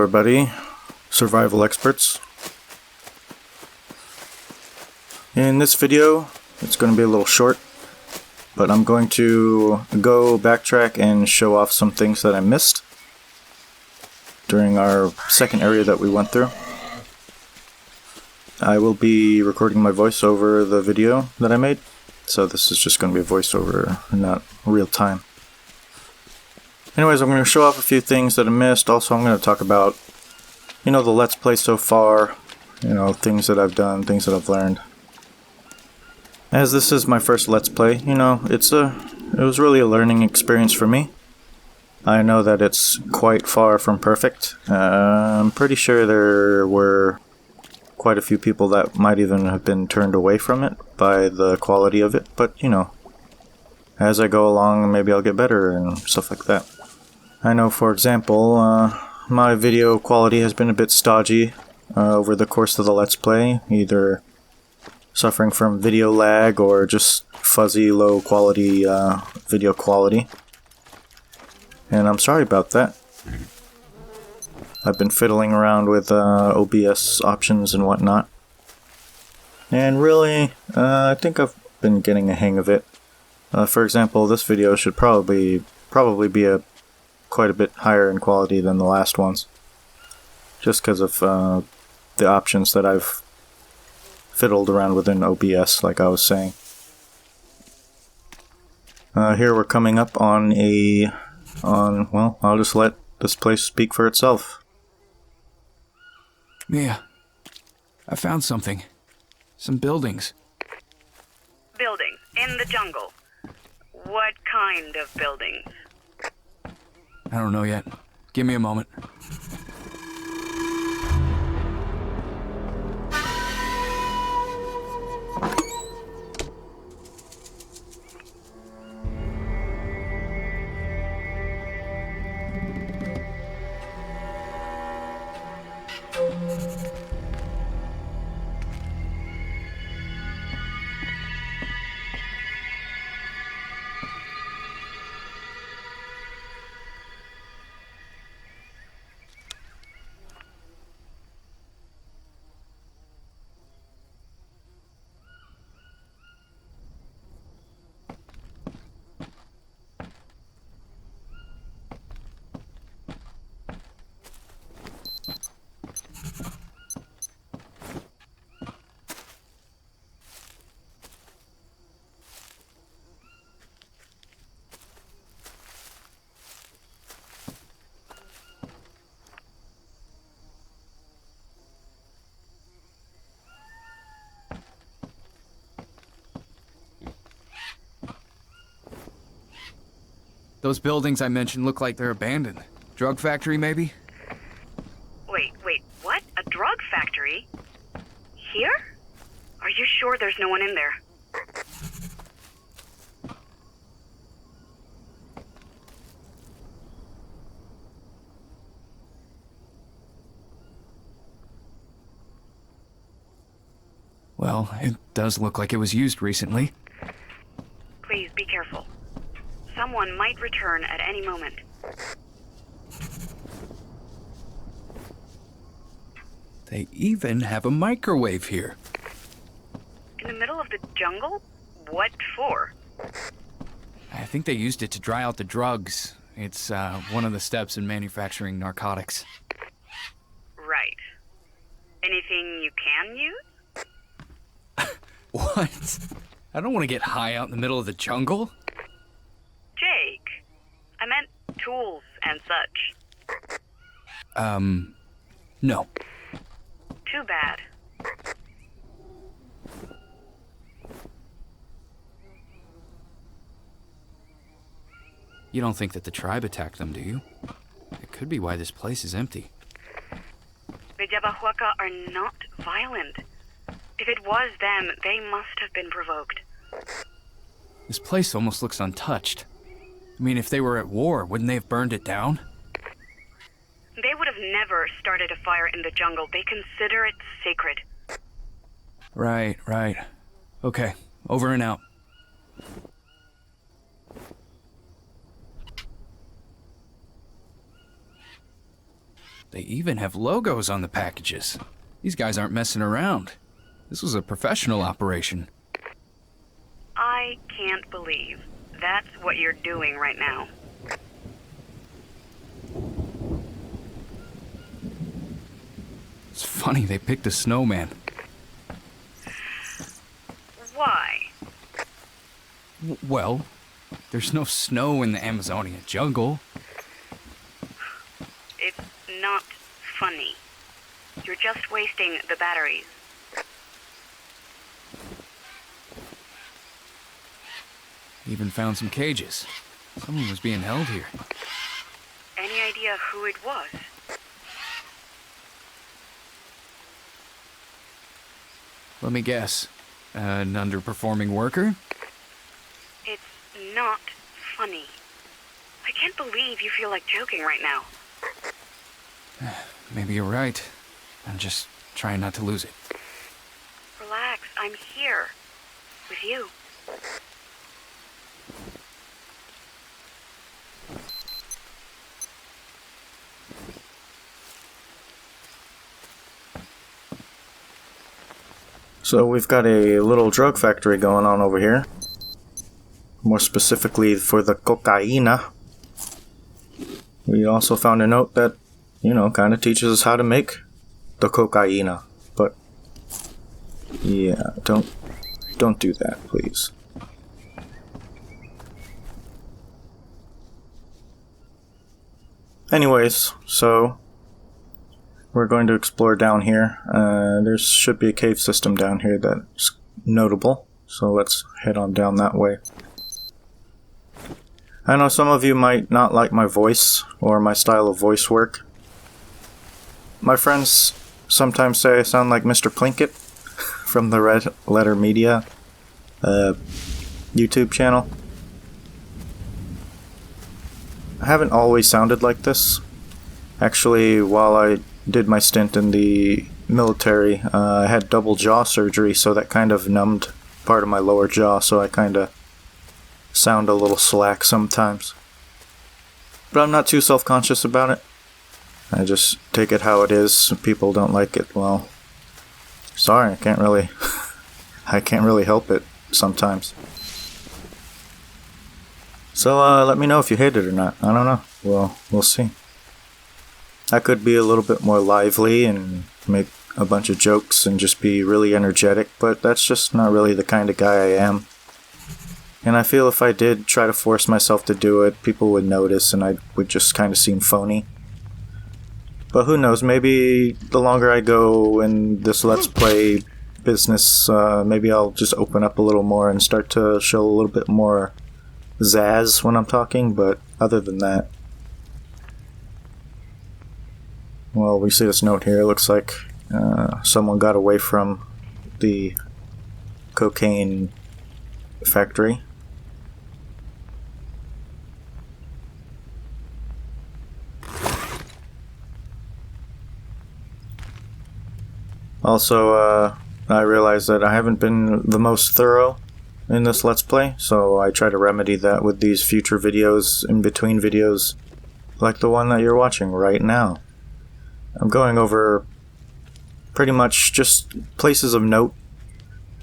everybody, survival experts. In this video, it's going to be a little short, but I'm going to go backtrack and show off some things that I missed during our second area that we went through. I will be recording my voice over the video that I made, so this is just going to be a voiceover, not real time. Anyways, I'm going to show off a few things that I missed. Also, I'm going to talk about, the Let's Play so far, things that I've done, things that I've learned. As this is my first Let's Play, it was really a learning experience for me. I know that it's quite far from perfect. I'm pretty sure there were quite a few people that might even have been turned away from it by the quality of it, but as I go along, maybe I'll get better and stuff like that. I know, for example, my video quality has been a bit stodgy over the course of the Let's Play, either suffering from video lag or just fuzzy, low quality video quality. And I'm sorry about that. I've been fiddling around with OBS options and whatnot. And really, I think I've been getting a hang of it. For example, this video should probably be quite a bit higher in quality than the last ones, just because of the options that I've fiddled around within OBS, like I was saying. Here we're coming up on well, I'll just let this place speak for itself. Mia, I found something. Some buildings. Buildings in the jungle. What kind of buildings? I don't know yet. Give me a moment. Those buildings I mentioned look like they're abandoned. Drug factory, maybe? Wait, what? A drug factory? Here? Are you sure there's no one in there? Well, it does look like it was used recently. Please be careful. Someone might return at any moment. They even have a microwave here. In the middle of the jungle? What for? I think they used it to dry out the drugs. It's one of the steps in manufacturing narcotics. Right. Anything you can use? What? I don't want to get high out in the middle of the jungle. Jake, I meant tools and such. No. Too bad. You don't think that the tribe attacked them, do you? It could be why this place is empty. The Yabahuaca are not violent. If it was them, they must have been provoked. This place almost looks untouched. I mean, if they were at war, wouldn't they have burned it down? They would have never started a fire in the jungle. They consider it sacred. Right. Okay, over and out. They even have logos on the packages. These guys aren't messing around. This was a professional operation. I can't believe that's what you're doing right now. It's funny they picked a snowman. Why? Well, there's no snow in the Amazonian jungle. It's not funny. You're just wasting the batteries. Even found some cages. Someone was being held here. Any idea who it was? Let me guess. An underperforming worker? It's not funny. I can't believe you feel like joking right now. Maybe you're right. I'm just trying not to lose it. Relax, I'm here. With you. So we've got a little drug factory going on over here. More specifically for the cocaina. We also found a note that, kind of teaches us how to make the cocaina. But, yeah, don't do that, please. Anyways, so we're going to explore down here. There should be a cave system down here that's notable, so let's head on down that way. I know some of you might not like my voice or my style of voice work. My friends sometimes say I sound like Mr. Plinkett from the Red Letter Media YouTube channel. I haven't always sounded like this. Actually, while I did my stint in the military, I had double jaw surgery, so that kind of numbed part of my lower jaw, so I kind of sound a little slack sometimes. But I'm not too self-conscious about it. I just take it how it is. If people don't like it, well, sorry, I can't really help it sometimes. So let me know if you hate it or not. I don't know. Well, we'll see. I could be a little bit more lively and make a bunch of jokes and just be really energetic, but that's just not really the kind of guy I am. And I feel if I did try to force myself to do it, people would notice and I would just kind of seem phony. But who knows, maybe the longer I go in this Let's Play business, maybe I'll just open up a little more and start to show a little bit more zazz when I'm talking, but other than that... Well, we see this note here. It looks like someone got away from the cocaine factory. Also, I realize that I haven't been the most thorough in this Let's Play, so I try to remedy that with these future videos, in between videos, like the one that you're watching right now. I'm going over pretty much just places of note.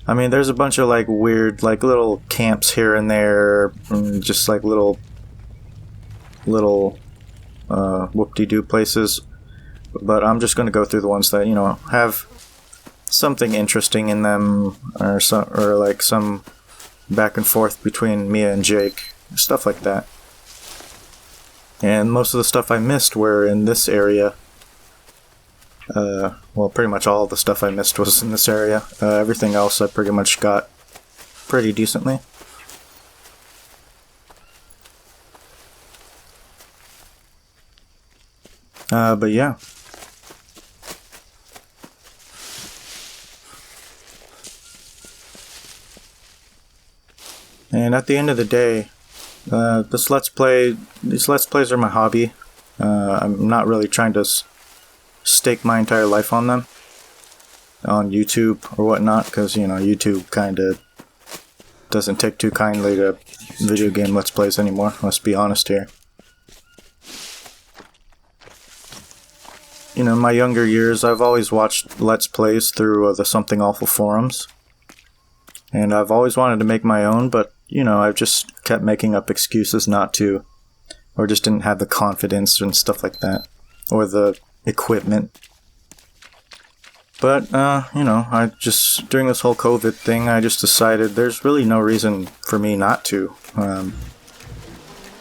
I mean, there's a bunch of like weird, like little camps here and there, and just like little whoop-de-doo places. But I'm just going to go through the ones that, have something interesting in them, or like some back and forth between Mia and Jake, stuff like that. And most of the stuff I missed were in this area. Well, pretty much all the stuff I missed was in this area. Everything else I pretty much got pretty decently. But yeah. And at the end of the day, these Let's Plays are my hobby. I'm not really trying to stake my entire life on them, on YouTube or whatnot, because, YouTube kind of doesn't take too kindly to video game Let's Plays anymore, let's be honest here. you know, in my younger years, I've always watched Let's Plays through the Something Awful forums. And I've always wanted to make my own, but, you know, I've just kept making up excuses not to. Or just didn't have the confidence and stuff like that. Or the equipment. But, you know, during this whole COVID thing, I just decided there's really no reason for me not to.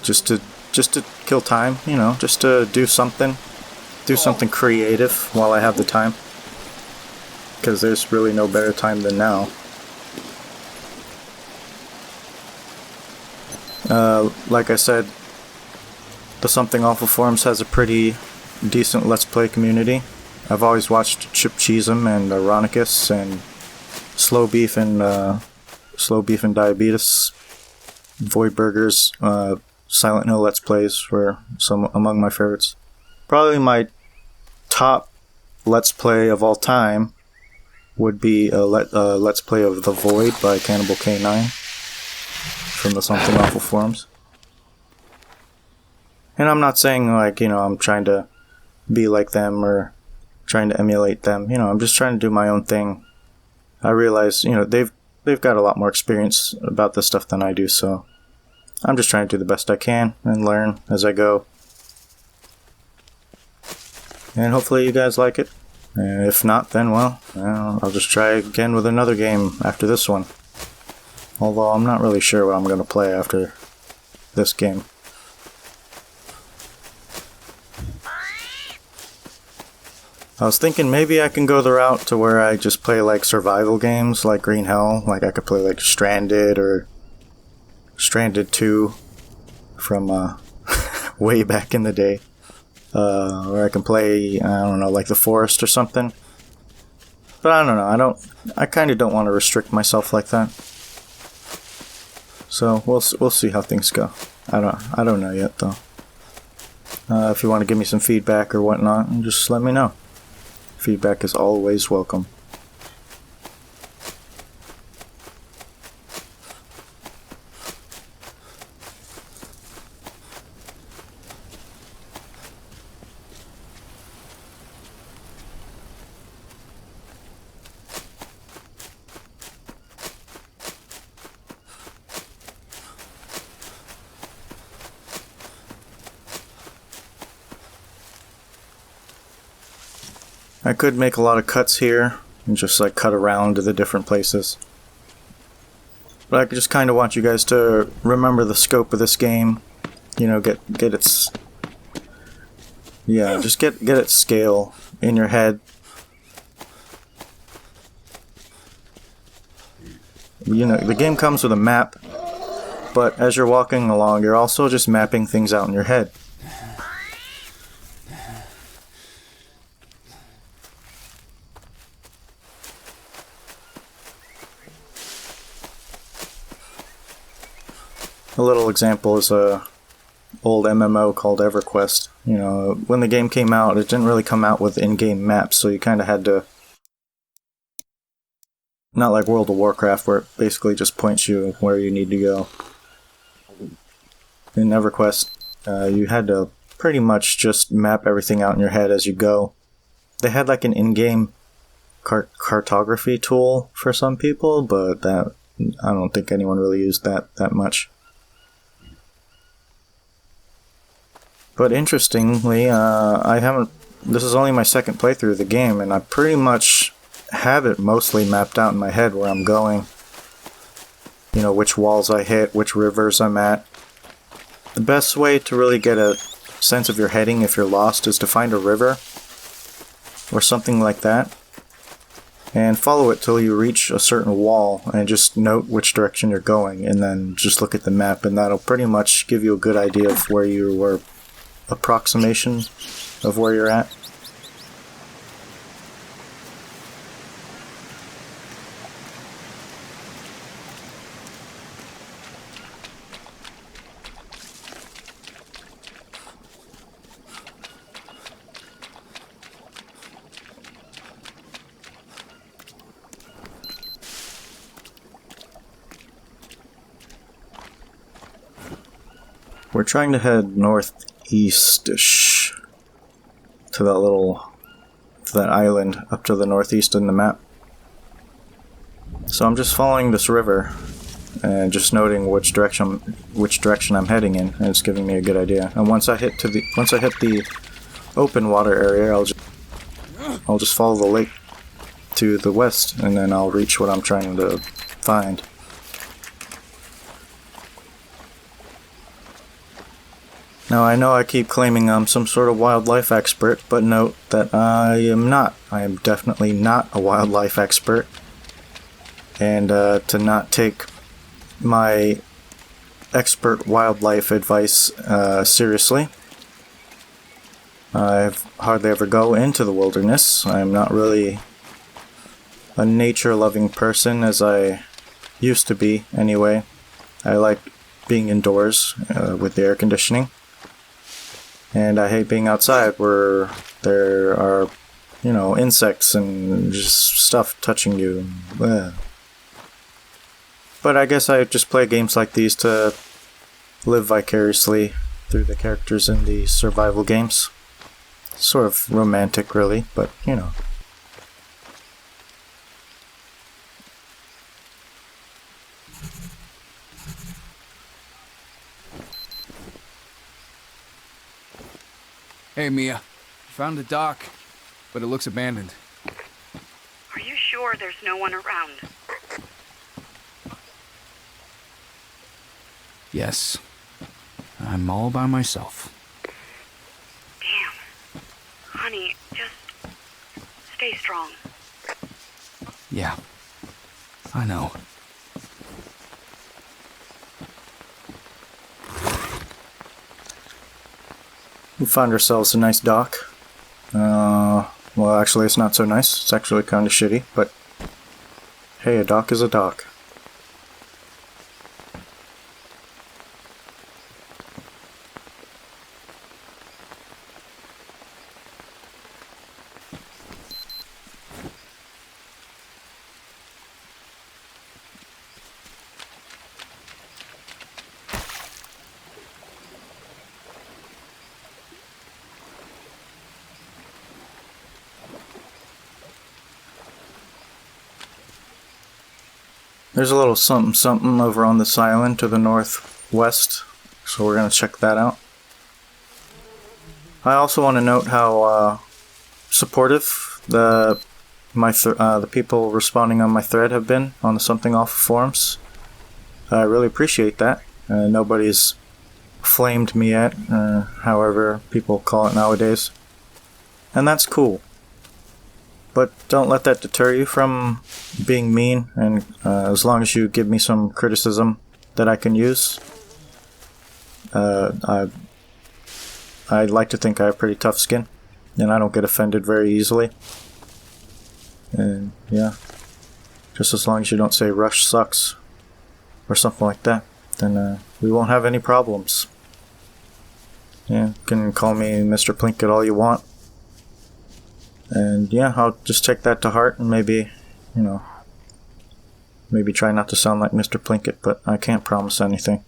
Just to kill time, you know, just to do something creative while I have the time. Because there's really no better time than now. Like I said, the Something Awful forums has a pretty decent Let's Play community. I've always watched Chip Cheesem and Ironicus and Slow Beef and Diabetes. Void Burgers, Silent Hill Let's Plays were some among my favorites. Probably my top Let's Play of all time would be a Let's Play of The Void by Cannibal K9 from the Something Awful forums. And I'm not saying, like, you know, I'm trying to be like them or trying to emulate them. You know, I'm just trying to do my own thing. I realize, you know, they've got a lot more experience about this stuff than I do, so I'm just trying to do the best I can and learn as I go. And hopefully you guys like it. And if not, then, well, I'll just try again with another game after this one. Although I'm not really sure what I'm going to play after this game. I was thinking maybe I can go the route to where I just play like survival games like Green Hell. Like I could play like Stranded or Stranded 2 from way back in the day. Or I can play, I don't know, like The Forest or something. But I don't know, I kind of don't want to restrict myself like that. So we'll see how things go. I don't know yet though. If you want to give me some feedback or whatnot, just let me know. Feedback is always welcome. I could make a lot of cuts here and just like cut around to the different places. But I just kind of want you guys to remember the scope of this game. You know, get its... Yeah, just get its scale in your head. You know, the game comes with a map, but as you're walking along, you're also just mapping things out in your head. A little example is a old MMO called EverQuest. You know, when the game came out, it didn't really come out with in-game maps, so you kind of had to... Not like World of Warcraft, where it basically just points you where you need to go. In EverQuest, you had to pretty much just map everything out in your head as you go. They had like an in-game cartography tool for some people, but that I don't think anyone really used that much. But interestingly, this is only my second playthrough of the game, and I pretty much have it mostly mapped out in my head where I'm going. You know, which walls I hit, which rivers I'm at. The best way to really get a sense of your heading if you're lost is to find a river or something like that and follow it till you reach a certain wall and just note which direction you're going, and then just look at the map, and that'll pretty much give you a good idea of where you were. Approximation of where you're at. We're trying to head northeast-ish to that little that island up to the northeast in the map. So I'm just following this river and just noting which direction I'm heading in, and it's giving me a good idea. And once I hit the open water area, I'll just follow the lake to the west, and then I'll reach what I'm trying to find. Now, I know I keep claiming I'm some sort of wildlife expert, but note that I am not. I am definitely not a wildlife expert. And to not take my expert wildlife advice seriously, I hardly ever go into the wilderness. I'm not really a nature-loving person as I used to be anyway. I like being indoors with the air conditioning. And I hate being outside where there are, insects and just stuff touching you. Ugh. But I guess I just play games like these to live vicariously through the characters in the survival games. Sort of romantic, really, but Hey, Mia. Found the dock, but it looks abandoned. Are you sure there's no one around? Yes. I'm all by myself. Damn. Honey, just stay strong. Yeah. I know. we found ourselves a nice dock. Well, actually, it's not so nice. It's actually kind of shitty, but hey, a dock is a dock. There's a little something something over on this island to the northwest, so we're going to check that out. I also want to note how supportive the people responding on my thread have been on the Something Awful forums. I really appreciate that. Nobody's flamed me yet, however people call it nowadays. And that's cool. But don't let that deter you from being mean, and as long as you give me some criticism that I can use. I like to think I have pretty tough skin, and I don't get offended very easily. And yeah, just as long as you don't say Rush sucks, or something like that, then we won't have any problems. Yeah, you can call me Mr. Plinkett all you want. And yeah, I'll just take that to heart and maybe try not to sound like Mr. Plinkett, but I can't promise anything.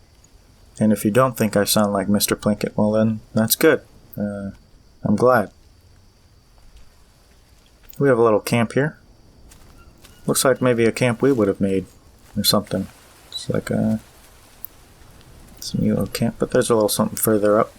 And if you don't think I sound like Mr. Plinkett, well then, that's good. I'm glad. We have a little camp here. Looks like maybe a camp we would have made, or something. It's like a new little camp, but there's a little something further up.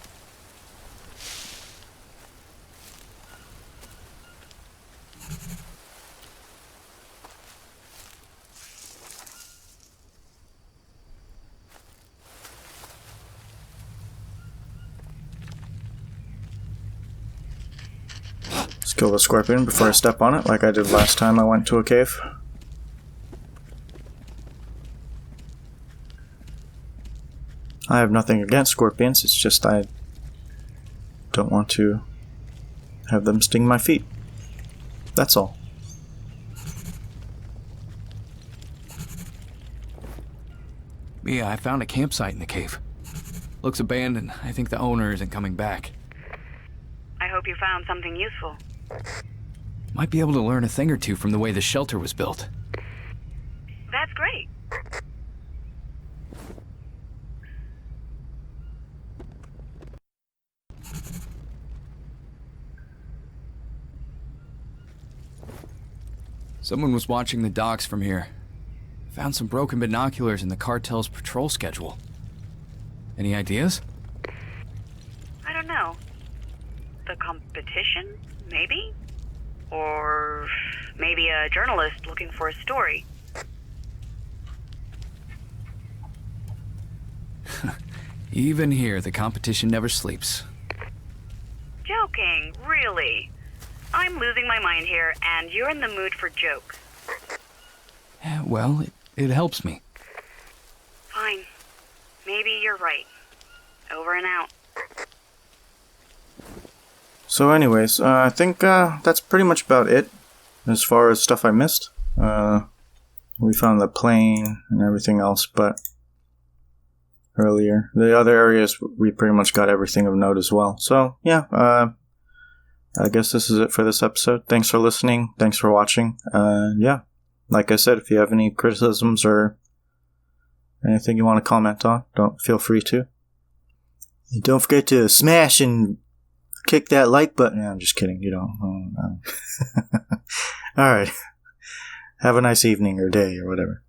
Kill the scorpion before I step on it, like I did last time I went to a cave. I have nothing against scorpions, it's just I don't want to have them sting my feet. That's all. Mia, I found a campsite in the cave. Looks abandoned. I think the owner isn't coming back. I hope you found something useful. Might be able to learn a thing or two from the way the shelter was built. That's great. Someone was watching the docks from here. Found some broken binoculars in the cartel's patrol schedule. Any ideas? I don't know. The competition, maybe? Or maybe a journalist looking for a story. Even here, the competition never sleeps. Joking, really. I'm losing my mind here, and you're in the mood for jokes. Well, it helps me. Fine. Maybe you're right. Over and out. So anyways, I think that's pretty much about it as far as stuff I missed. We found the plane and everything else, but earlier. The other areas, we pretty much got everything of note as well. So, yeah, I guess this is it for this episode. Thanks for listening. Thanks for watching. Yeah, like I said, if you have any criticisms or anything you want to comment on, don't feel free to. And don't forget to smash and kick that like button. No, I'm just kidding. You don't. All right. Have a nice evening or day or whatever.